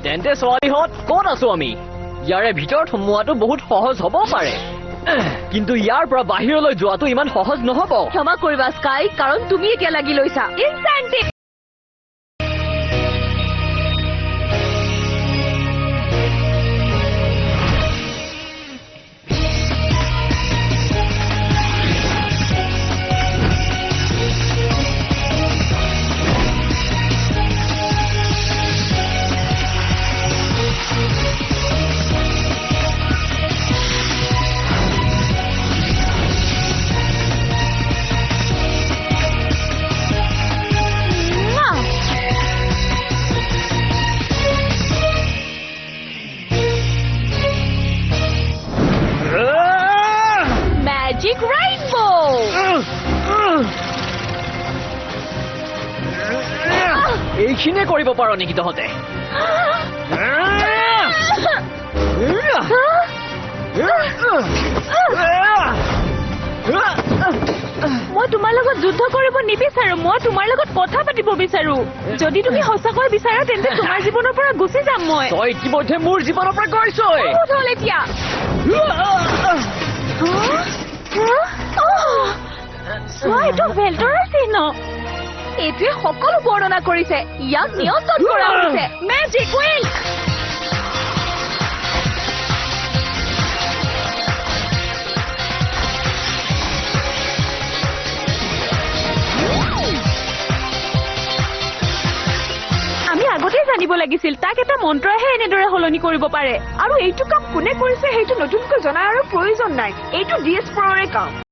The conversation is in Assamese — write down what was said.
তেন্তে ছোৱালীহঁত ক'ত আছো আমি ইয়াৰে ভিতৰত সোমোৱাটো বহুত সহজ হ'ব পাৰে কিন্তু ইয়াৰ পৰা বাহিৰলৈ যোৱাটো ইমান সহজ নহ'ব ক্ষমা কৰিবা স্কাই কাৰণ তুমি এতিয়া লাগি লৈছা ইনষ্টেণ্টলি Magic Rainbow! এইখিনিয়ে কৰিব পাৰ নেকি তহঁতে মই তোমাৰ লগত যুদ্ধ কৰিব নিবিচাৰো মই তোমাৰ লগত কথা পাতিব বিচাৰো যদি তুমি সঁচাকৈ বিচাৰা তেন্তে তোমাৰ জীৱনৰ পৰা গুচি যাম মই তই ইতিমধ্যে মোৰ জীৱনৰ পৰা গৈছই বহুত হ'ল এতিয়া চোৱা এইটো ভেল্টৰৰ চিহ্ন এইটোৱে সকলো বৰ্ণনা কৰিছে ইয়াক নিয়ন্ত্ৰণ কৰা হৈছে মেজিক হুইল আমি আগতেই জানিব লাগিছিল তাক এটা মন্ত্ৰহে এনেদৰে সলনি কৰিব পাৰে আৰু এইটো কাম কোনে কৰিছে সেইটো নতুনকৈ জনাৰ আৰু প্ৰয়োজন নাই এইটো DS4ৰে কাম